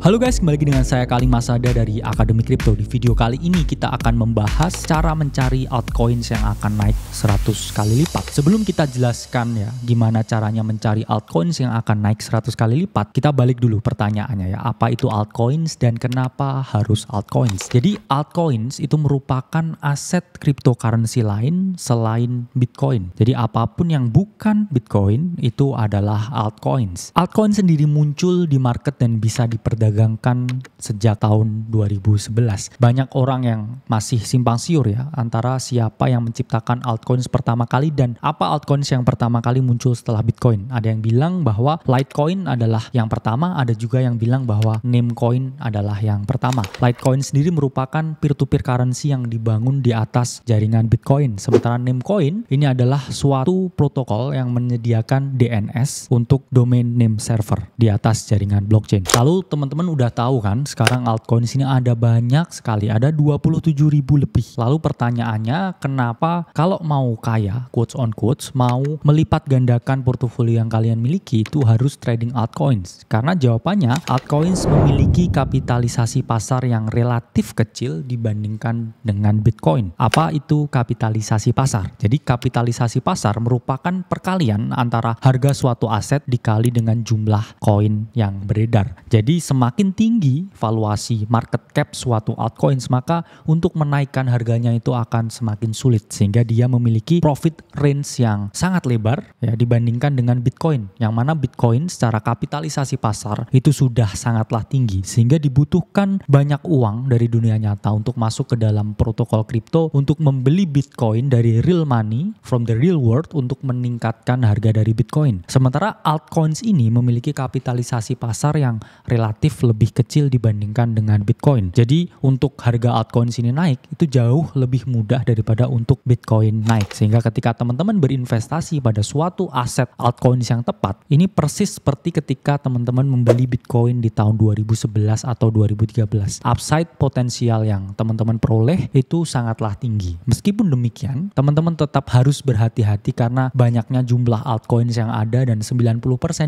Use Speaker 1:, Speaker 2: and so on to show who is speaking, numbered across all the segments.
Speaker 1: Halo guys, kembali lagi dengan saya Kaling Masada dari Akademi Kripto. Di video kali ini kita akan membahas cara mencari altcoins yang akan naik 100 kali lipat. Sebelum kita jelaskan ya gimana caranya mencari altcoins yang akan naik 100 kali lipat, kita balik dulu pertanyaannya ya, apa itu altcoins dan kenapa harus altcoins? Jadi altcoins itu merupakan aset cryptocurrency lain selain Bitcoin. Jadi apapun yang bukan Bitcoin itu adalah altcoins. Altcoin sendiri muncul di market dan bisa diperdagangkan sejak tahun 2011. Banyak orang yang masih simpang siur ya antara siapa yang menciptakan altcoins pertama kali dan apa altcoins yang pertama kali muncul setelah Bitcoin. Ada yang bilang bahwa Litecoin adalah yang pertama, ada juga yang bilang bahwa Namecoin adalah yang pertama. Litecoin sendiri merupakan peer-to-peer currency yang dibangun di atas jaringan Bitcoin. Sementara Namecoin ini adalah suatu protokol yang menyediakan DNS untuk domain name server di atas jaringan blockchain. Lalu teman-teman udah tahu kan sekarang altcoin sini ada banyak sekali, ada 27.000 lebih. Lalu pertanyaannya, kenapa kalau mau kaya, quotes on quotes, mau melipat gandakan portofolio yang kalian miliki itu harus trading altcoins? Karena jawabannya altcoins memiliki kapitalisasi pasar yang relatif kecil dibandingkan dengan Bitcoin. Apa itu kapitalisasi pasar? Jadi kapitalisasi pasar merupakan perkalian antara harga suatu aset dikali dengan jumlah koin yang beredar. Jadi semakin tinggi valuasi market cap suatu altcoins, maka untuk menaikkan harganya itu akan semakin sulit sehingga dia memiliki profit range yang sangat lebar ya dibandingkan dengan Bitcoin, yang mana Bitcoin secara kapitalisasi pasar itu sudah sangatlah tinggi sehingga dibutuhkan banyak uang dari dunia nyata untuk masuk ke dalam protokol kripto untuk membeli Bitcoin dari real money from the real world untuk meningkatkan harga dari Bitcoin. Sementara altcoins ini memiliki kapitalisasi pasar yang relatif lebih kecil dibandingkan dengan Bitcoin. Jadi untuk harga altcoins ini naik itu jauh lebih mudah daripada untuk Bitcoin naik. Sehingga ketika teman-teman berinvestasi pada suatu aset altcoins yang tepat, ini persis seperti ketika teman-teman membeli Bitcoin di tahun 2011 atau 2013. Upside potensial yang teman-teman peroleh itu sangatlah tinggi. Meskipun demikian, teman-teman tetap harus berhati-hati karena banyaknya jumlah altcoins yang ada dan 90%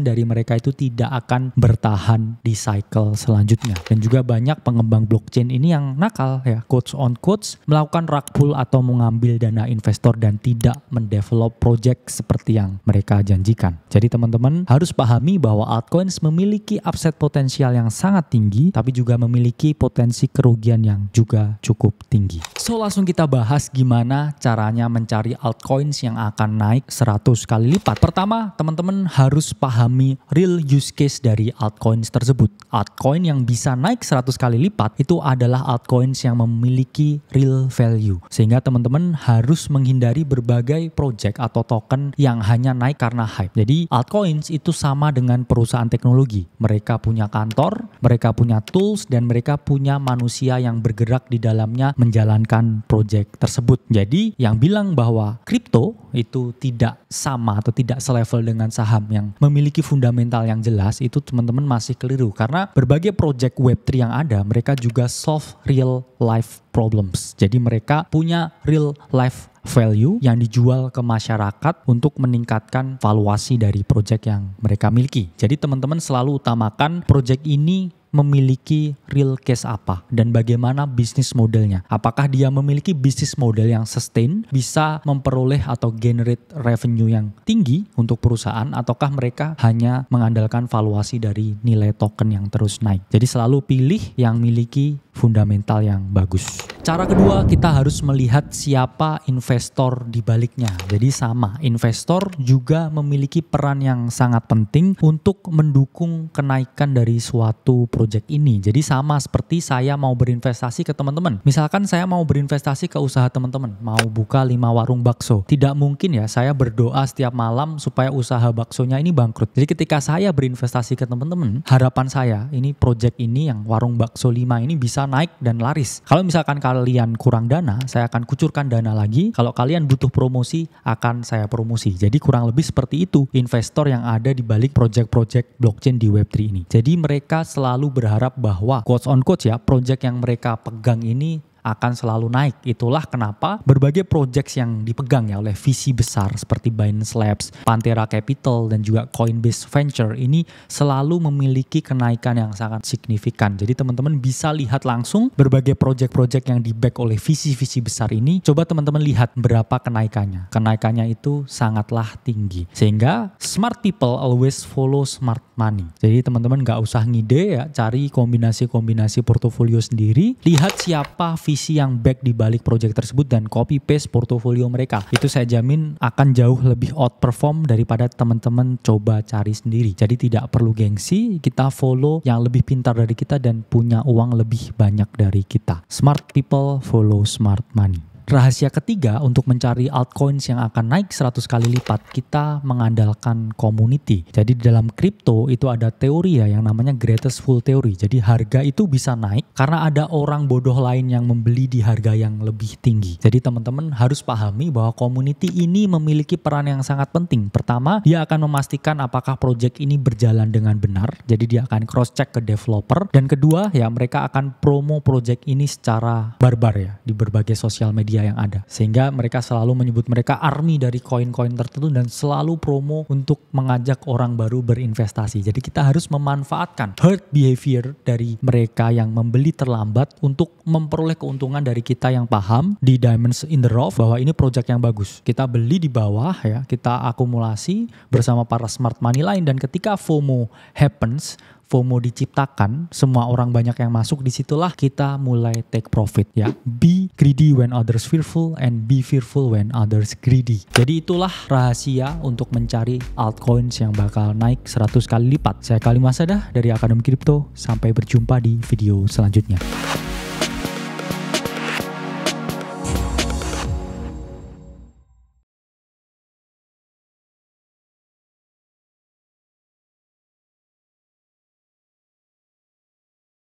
Speaker 1: dari mereka itu tidak akan bertahan di cycle selanjutnya. Dan juga banyak pengembang blockchain ini yang nakal ya, quotes on quotes, melakukan rug pull atau mengambil dana investor dan tidak mendevelop project seperti yang mereka janjikan. Jadi teman-teman harus pahami bahwa altcoins memiliki upside potensial yang sangat tinggi tapi juga memiliki potensi kerugian yang juga cukup tinggi. So langsung kita bahas gimana caranya mencari altcoins yang akan naik 100 kali lipat. Pertama, teman-teman harus pahami real use case dari altcoins tersebut. Altcoin yang bisa naik 100 kali lipat itu adalah altcoins yang memiliki real value. Sehingga teman-teman harus menghindari berbagai project atau token yang hanya naik karena hype. Jadi altcoins itu sama dengan perusahaan teknologi. Mereka punya kantor, mereka punya tools, dan mereka punya manusia yang bergerak di dalamnya menjalankan project tersebut. Jadi yang bilang bahwa kripto itu tidak sama atau tidak selevel dengan saham yang memiliki fundamental yang jelas, itu teman-teman masih keliru. Karena berbagai project Web3 yang ada, mereka juga solve real life problems. Jadi mereka punya real life value yang dijual ke masyarakat untuk meningkatkan valuasi dari project yang mereka miliki. Jadi teman-teman selalu utamakan project ini memiliki real case apa dan bagaimana bisnis modelnya. Apakah dia memiliki bisnis model yang sustain, bisa memperoleh atau generate revenue yang tinggi untuk perusahaan, ataukah mereka hanya mengandalkan valuasi dari nilai token yang terus naik. Jadi selalu pilih yang memiliki fundamental yang bagus. Cara kedua, kita harus melihat siapa investor di baliknya. Jadi sama, investor juga memiliki peran yang sangat penting untuk mendukung kenaikan dari suatu project ini. Jadi sama seperti saya mau berinvestasi ke teman-teman. Misalkan saya mau berinvestasi ke usaha teman-teman, mau buka 5 warung bakso. Tidak mungkin ya saya berdoa setiap malam supaya usaha baksonya ini bangkrut. Jadi ketika saya berinvestasi ke teman-teman, harapan saya ini project ini yang warung bakso 5 ini bisa naik dan laris. Kalau misalkan kalian kurang dana, saya akan kucurkan dana lagi. Kalau kalian butuh promosi, akan saya promosi. Jadi kurang lebih seperti itu investor yang ada di balik project-project blockchain di Web3 ini. Jadi mereka selalu berharap bahwa quotes on quotes ya, project yang mereka pegang ini akan selalu naik. Itulah kenapa berbagai projects yang dipegang ya oleh VC besar seperti Binance Labs, Pantera Capital, dan juga Coinbase Venture ini selalu memiliki kenaikan yang sangat signifikan. Jadi teman-teman bisa lihat langsung berbagai project-project yang di-back oleh VC-VC besar ini. Coba teman-teman lihat berapa kenaikannya. Kenaikannya itu sangatlah tinggi. Sehingga smart people always follow smart money. Jadi teman-teman gak usah ngide ya, cari kombinasi-kombinasi portofolio sendiri. Lihat siapa VC yang back di balik project tersebut dan copy paste portofolio mereka. Itu saya jamin akan jauh lebih outperform daripada teman-teman coba cari sendiri. Jadi tidak perlu gengsi, kita follow yang lebih pintar dari kita dan punya uang lebih banyak dari kita. Smart people follow smart money. Rahasia ketiga untuk mencari altcoins yang akan naik 100 kali lipat, kita mengandalkan community. Jadi di dalam kripto itu ada teori ya yang namanya greatest fool theory. Jadi harga itu bisa naik karena ada orang bodoh lain yang membeli di harga yang lebih tinggi. Jadi teman-teman harus pahami bahwa community ini memiliki peran yang sangat penting. Pertama, dia akan memastikan apakah project ini berjalan dengan benar. Jadi dia akan cross check ke developer. Dan kedua, ya mereka akan promo project ini secara barbar ya di berbagai sosial media yang ada. Sehingga mereka selalu menyebut mereka army dari koin-koin tertentu dan selalu promo untuk mengajak orang baru berinvestasi. Jadi kita harus memanfaatkan herd behavior dari mereka yang membeli terlambat untuk memperoleh keuntungan dari kita yang paham di diamonds in the rough bahwa ini project yang bagus. Kita beli di bawah ya, kita akumulasi bersama para smart money lain, dan ketika FOMO happens, FOMO diciptakan, semua orang banyak yang masuk, disitulah kita mulai take profit ya. Be greedy when others fearful and be fearful when others greedy. Jadi itulah rahasia untuk mencari altcoins yang bakal naik 100 kali lipat. Saya Khalil Masada dari Akademi Kripto, sampai berjumpa di video selanjutnya.